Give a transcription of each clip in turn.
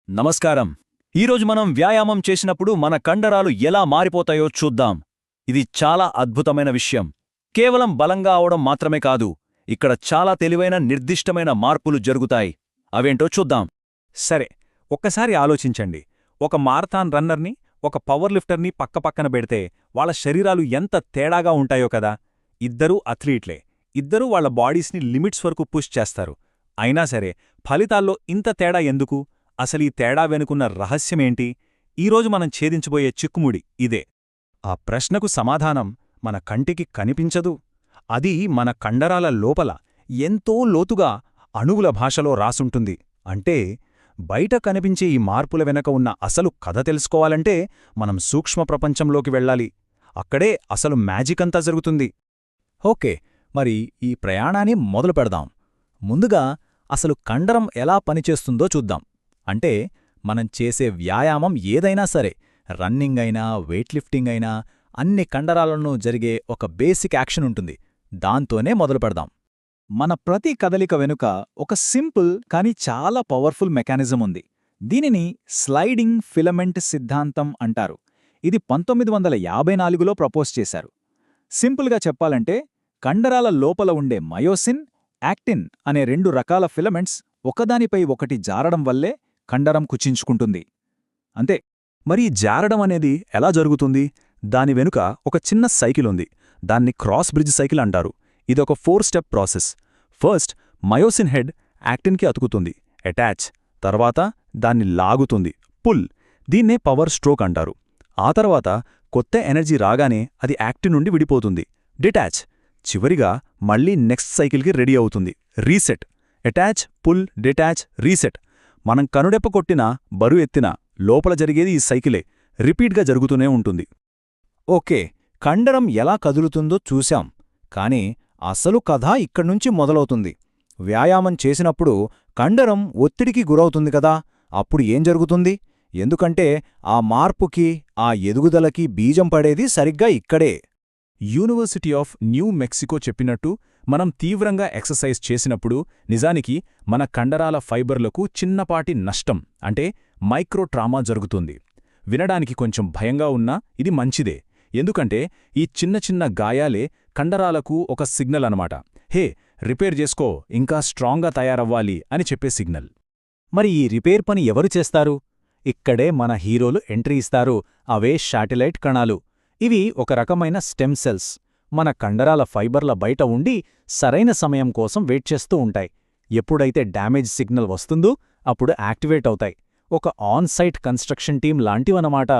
నమస్కారం. ఈరోజు మనం వ్యాయామం చేసినప్పుడు మన కండరాలు ఎలా మారిపోతాయో చూద్దాం. ఇది చాలా అద్భుతమైన విషయం. కేవలం బలంగా అవడం మాత్రమే కాదు, ఇక్కడ చాలా తెలివైన నిర్దిష్టమైన మార్పులు జరుగుతాయి. అవేంటో చూద్దాం. సరే, ఒక్కసారి ఆలోచించండి. ఒక మారథాన్ రన్నర్ని, ఒక పవర్ లిఫ్టర్ని పక్కపక్కన పెడితే వాళ్ళ శరీరాలు ఎంత తేడాగా ఉంటాయో కదా. ఇద్దరూ అథ్లీట్లే, ఇద్దరూ వాళ్ళ బాడీస్ని లిమిట్స్ వరకు పుష్ చేస్తారు. అయినా సరే ఫలితాల్లో ఇంత తేడా ఎందుకు? అసలీ తేడా వెనుకున్న రహస్యమేంటి? ఈరోజు మనం ఛేదించబోయే చిక్కుముడి ఇదే. ఆ ప్రశ్నకు సమాధానం మన కంటికి కనిపించదు. అది మన కండరాల లోపల ఎంతో లోతుగా అణువుల భాషలో రాసుంటుంది. అంటే బయట కనిపించే ఈ మార్పుల వెనక ఉన్న అసలు కథ తెలుసుకోవాలంటే మనం సూక్ష్మ ప్రపంచంలోకి వెళ్ళాలి. అక్కడే అసలు మ్యాజికంతా జరుగుతుంది. ఓకే, మరి ఈ ప్రయాణాన్ని మొదలు పెడదాం. ముందుగా అసలు కండరం ఎలా పనిచేస్తుందో చూద్దాం. అంటే మనం చేసే వ్యాయామం ఏదైనా సరే, రన్నింగ్ అయినా వెయిట్ లిఫ్టింగ్ అయినా, అన్ని కండరాలను జరిగే ఒక బేసిక్ యాక్షన్ ఉంటుంది. దాంతోనే మొదలు పెడదాం. మన ప్రతి కదలిక వెనుక ఒక సింపుల్ కానీ చాలా పవర్ఫుల్ మెకానిజం ఉంది. దీనిని స్లైడింగ్ ఫిలమెంట్ సిద్ధాంతం అంటారు. ఇది 1954లో ప్రపోజ్ చేశారు. సింపుల్గా చెప్పాలంటే కండరాల లోపల ఉండే మయోసిన్, యాక్టిన్ అనే రెండు రకాల ఫిలమెంట్స్ ఒకదానిపై ఒకటి జారడం వల్లే కండరం కుచించుకుంటుంది. అంతే. మరి జారడం అనేది ఎలా జరుగుతుంది? దాని వెనుక ఒక చిన్న సైకిల్ ఉంది. దాన్ని క్రాస్ బ్రిడ్జ్ సైకిల్ అంటారు. ఇదొక 4 step process. First myosin head యాక్టిన్కి అతుకుతుంది, అటాచ్. తర్వాత దాన్ని లాగుతుంది, పుల్. దీన్నే పవర్ స్ట్రోక్ అంటారు. ఆ తర్వాత కొత్త ఎనర్జీ రాగానే అది యాక్టిన్ నుండి విడిపోతుంది, డిటాచ్. చివరిగా మళ్ళీ నెక్స్ట్ సైకిల్కి రెడీ అవుతుంది, reset. Attach, pull, detach, reset. మనం కనుడెప్ప కొట్టినా, బరువు ఎత్తినా లోపల జరిగేది ఈ సైకిలే. రిపీట్గా జరుగుతూనే ఉంటుంది. ఓకే, కండరం ఎలా కదులుతుందో చూశాం. కానీ అసలు కథ ఇక్కడ్నుంచి మొదలవుతుంది. వ్యాయామం చేసినప్పుడు కండరం ఒత్తిడికి గురవుతుంది కదా. అప్పుడు ఏం జరుగుతుంది? ఎందుకంటే ఆ మార్పుకి, ఆ ఎదుగుదలకి బీజం పడేది సరిగ్గా ఇక్కడే. యూనివర్సిటీ ఆఫ్ న్యూ మెక్సికో చెప్పినట్టు, మనం తీవ్రంగా ఎక్సర్సైజ్ చేసినప్పుడు నిజానికి మన కండరాల ఫైబర్లకు చిన్నపాటి నష్టం, అంటే మైక్రో ట్రామా జరుగుతుంది. వినడానికి కొంచెం భయంగా ఉన్నా ఇది మంచిదే. ఎందుకంటే ఈ చిన్న చిన్న గాయాలే కండరాలకు ఒక సిగ్నల్ అనమాట. హే, రిపేర్ చేసుకో, ఇంకా స్ట్రాంగ్గా తయారవ్వాలి అని చెప్పే సిగ్నల్. మరి ఈ రిపేర్ పని ఎవరు చేస్తారు? ఇక్కడే మన హీరోలు ఎంట్రీ ఇస్తారు. అవే శాటిలైట్ కణాలు. ఇవి ఒక రకమైన స్టెమ్ సెల్స్. మన కండరాల ఫైబర్ల బయట ఉండి సరైన సమయం కోసం వెయిట్ చేస్తూ ఉంటాయి. ఎప్పుడైతే డ్యామేజ్ సిగ్నల్ వస్తుందో అప్పుడు యాక్టివేట్ అవుతాయి. ఒక ఆన్ సైట్ కన్స్ట్రక్షన్ టీం లాంటివన్నమాట.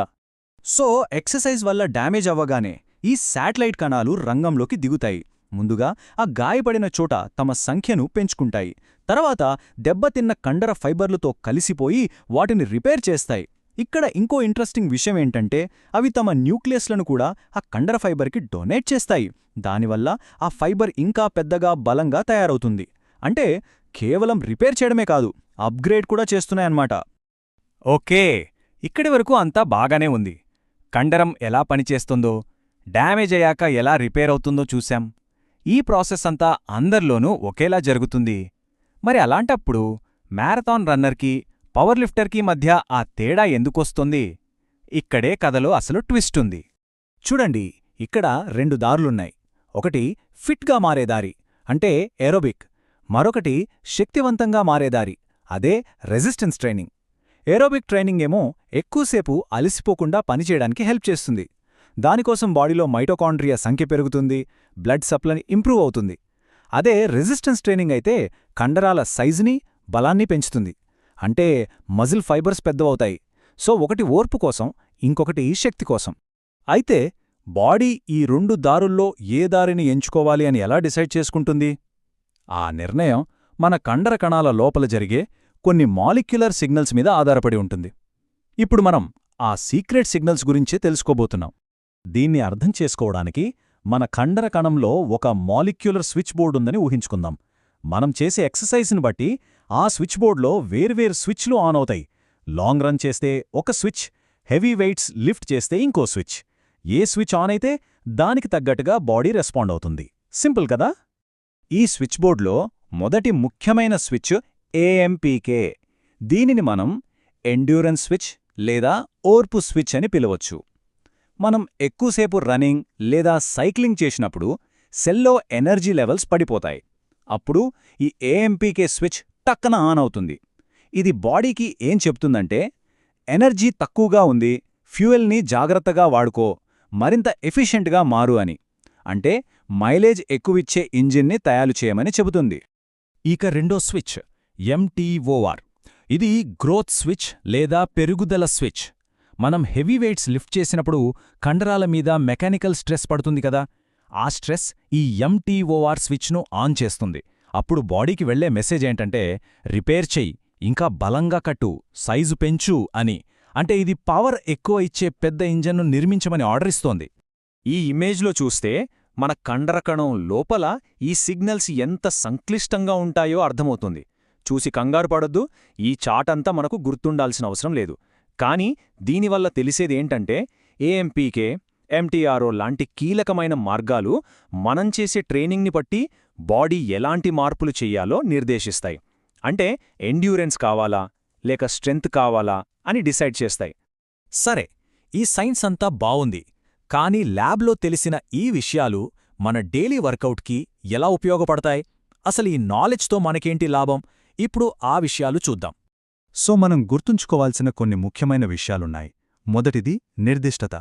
సో ఎక్సర్సైజ్ వల్ల డ్యామేజ్ అవ్వగానే ఈ శాటిలైట్ కణాలు రంగంలోకి దిగుతాయి. ముందుగా ఆ గాయపడిన చోట తమ సంఖ్యను పెంచుకుంటాయి. తర్వాత దెబ్బతిన్న కండర ఫైబర్లతో కలిసిపోయి వాటిని రిపేర్ చేస్తాయి. ఇక్కడ ఇంకో ఇంట్రెస్టింగ్ విషయమేంటంటే అవి తమ న్యూక్లియస్లను కూడా ఆ కండర ఫైబర్కి డొనేట్ చేస్తాయి. దానివల్ల ఆ ఫైబర్ ఇంకా పెద్దగా, బలంగా తయారవుతుంది. అంటే కేవలం రిపేర్ చేయడమే కాదు, అప్గ్రేడ్ కూడా చేస్తున్నాయన్నమాట. ఓకే, ఇక్కడి వరకు అంతా బాగానే ఉంది. కండరం ఎలా పనిచేస్తుందో, డ్యామేజ్ అయ్యాక ఎలా రిపేర్ అవుతుందో చూశాం. ఈ ప్రాసెస్ అంతా అందరిలోనూ ఒకేలా జరుగుతుంది. మరి అలాంటప్పుడు మ్యారథాన్ రన్నర్కి, పవర్ లిఫ్టర్కి మధ్య ఆ తేడా ఎందుకొస్తుంది? ఇక్కడే కథలో అసలు ట్విస్ట్ ఉంది. చూడండి, ఇక్కడ 2 దారులున్నాయి. ఒకటి ఫిట్గా మారేదారి, అంటే ఏరోబిక్. మరొకటి శక్తివంతంగా మారేదారి, అదే రెసిస్టెన్స్ ట్రైనింగ్. ఏరోబిక్ ట్రైనింగ్ ఏమో ఎక్కువసేపు అలసిపోకుండా పనిచేయడానికి హెల్ప్ చేస్తుంది. దానికోసం బాడీలో మైటోకాండ్రియా సంఖ్య పెరుగుతుంది, బ్లడ్ సప్లై ఇంప్రూవ్ అవుతుంది. అదే రెసిస్టెన్స్ ట్రైనింగ్ అయితే కండరాల సైజుని, బలాన్ని పెంచుతుంది. అంటే మజిల్ ఫైబర్స్ పెద్దవవుతాయి. సో ఒకటి ఓర్పు కోసం, ఇంకొకటి శక్తి కోసం. అయితే బాడీ ఈ 2 దారుల్లో ఏ దారిని ఎంచుకోవాలి అని ఎలా డిసైడ్ చేసుకుంటుంది? ఆ నిర్ణయం మన కండర కణాల లోపల జరిగే కొన్ని మాలిక్యులర్ సిగ్నల్స్ మీద ఆధారపడి ఉంటుంది. ఇప్పుడు మనం ఆ సీక్రెట్ సిగ్నల్స్ గురించే తెలుసుకోబోతున్నాం. దీన్ని అర్థం చేసుకోవడానికి మన కండర కణంలో ఒక మాలిక్యులర్ స్విచ్ బోర్డు ఉందని ఊహించుకుందాం. మనం చేసే ఎక్సర్సైజ్ని బట్టి ఆ స్విచ్ బోర్డ్లో వేర్వేరు స్విచ్లు ఆన్ అవుతాయి. లాంగ్ రన్ చేస్తే ఒక స్విచ్, హెవీ వెయిట్స్ లిఫ్ట్ చేస్తే ఇంకో స్విచ్. ఏ స్విచ్ ఆన్ అయితే దానికి తగ్గట్టుగా బాడీ రెస్పాండ్ అవుతుంది. సింపుల్ కదా? ఈ స్విచ్ బోర్డ్లో మొదటి ముఖ్యమైన స్విచ్ ఏఎంపీకే. దీనిని మనం ఎండ్యూరెన్స్ స్విచ్ లేదా ఓర్పు స్విచ్ అని పిలవచ్చు. మనం ఎక్కువసేపు రన్నింగ్ లేదా సైక్లింగ్ చేసినప్పుడు సెల్లో ఎనర్జీ లెవెల్స్ పడిపోతాయి. అప్పుడు ఈ ఏఎంపీకే స్విచ్ టక్కన ఆన్ అవుతుంది. ఇది బాడీకి ఏం చెప్తుందంటే, ఎనర్జీ తక్కువగా ఉంది, ఫ్యూయల్ని జాగ్రత్తగా వాడుకో, మరింత ఎఫిషియెంట్గా మారు అని. అంటే మైలేజ్ ఎక్కువిచ్చే ఇంజిన్ని తయారు చేయమని చెబుతుంది. ఇక రెండో స్విచ్ ఎంటీఓఆర్. ఇది గ్రోత్ స్విచ్ లేదా పెరుగుదల స్విచ్. మనం హెవీ వెయిట్స్ లిఫ్ట్ చేసినప్పుడు కండరాల మీద మెకానికల్ స్ట్రెస్ పడుతుంది కదా, ఆ స్ట్రెస్ ఈ ఎంటీఓఆర్ స్విచ్ను ఆన్ చేస్తుంది. అప్పుడు బాడీకి వెళ్లే మెసేజ్ ఏంటంటే, రిపేర్ చెయ్యి, ఇంకా బలంగా కట్టు, సైజు పెంచు అని. అంటే ఇది పవర్ ఎక్కువ ఇచ్చే పెద్ద ఇంజన్ను నిర్మించమని ఆర్డర్ ఇస్తోంది. ఈ ఇమేజ్లో చూస్తే మన కండరకణం లోపల ఈ సిగ్నల్స్ ఎంత సంక్లిష్టంగా ఉంటాయో అర్థమవుతుంది. చూసి కంగారు పడొద్దు, ఈ చాటంతా మనకు గుర్తుండాల్సిన అవసరం లేదు. కానీ దీనివల్ల తెలిసేదేంటంటే, ఏఎంపీకే, ఎంటీఆర్ఓ లాంటి కీలకమైన మార్గాలు మనం చేసే ట్రైనింగ్ని బట్టి బాడీ ఎలాంటి మార్పులు చెయ్యాలో నిర్దేశిస్తాయి. అంటే ఎండ్యూరెన్స్ కావాలా లేక స్ట్రెంగ్త్ కావాలా అని డిసైడ్ చేస్తాయి. సరే, ఈ సైన్స్ అంతా బావుంది. కానీ ల్యాబ్లో తెలిసిన ఈ విషయాలు మన డైలీ వర్కౌట్కి ఎలా ఉపయోగపడతాయి? అసలు ఈ నాలెడ్జ్తో మనకేంటి లాభం? ఇప్పుడు ఆ విషయాలు చూద్దాం. సో మనం గుర్తుంచుకోవాల్సిన కొన్ని ముఖ్యమైన విషయాలున్నాయి. మొదటిది నిర్దిష్టత.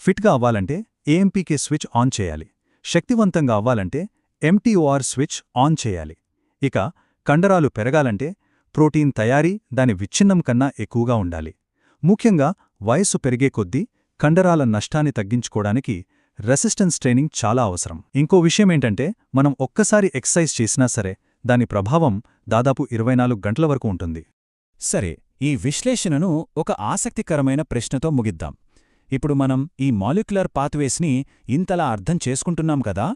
ఫిట్గా అవ్వాలంటే ఏఎంపీకే స్విచ్ ఆన్ చేయాలి. శక్తివంతంగా అవ్వాలంటే ఎంటీఓఆర్ స్విచ్ ఆన్ చేయాలి. ఇక కండరాలు పెరగాలంటే ప్రోటీన్ తయారీ దాని విచ్ఛిన్నం కన్నా ఎక్కువగా ఉండాలి. ముఖ్యంగా వయస్సు పెరిగే కొద్దీ కండరాల నష్టాన్ని తగ్గించుకోవడానికి రెసిస్టెన్స్ ట్రైనింగ్ చాలా అవసరం. ఇంకో విషయమేంటంటే, మనం ఒక్కసారి ఎక్సర్సైజ్ చేసినా సరే దాని ప్రభావం దాదాపు 24 గంటల వరకు ఉంటుంది. సరే, ఈ విశ్లేషణను ఒక ఆసక్తికరమైన ప్రశ్నతో ముగిద్దాం. ఇప్పుడు మనం ఈ మాలిక్యులర్ పాత్వేస్ని ఇంతలా అర్థం చేసుకుంటున్నాం కదా,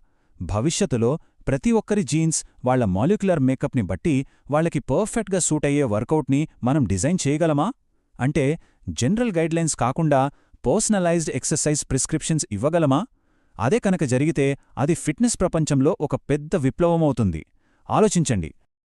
భవిష్యత్తులో ప్రతి ఒక్కరి జీన్స్ వాళ్ల మాలిక్యులర్ మేకప్ని బట్టి వాళ్ళకి పర్ఫెక్ట్గా సూట్ అయ్యే వర్కౌట్ని మనం డిజైన్ చేయగలమా? అంటే జనరల్ గైడ్లైన్స్ కాకుండా పర్సనలైజ్డ్ ఎక్సర్సైజ్ ప్రిస్క్రిప్షన్స్ ఇవ్వగలమా? అదే కనుక జరిగితే అది ఫిట్నెస్ ప్రపంచంలో ఒక పెద్ద విప్లవమవుతుంది. ఆలోచించండి.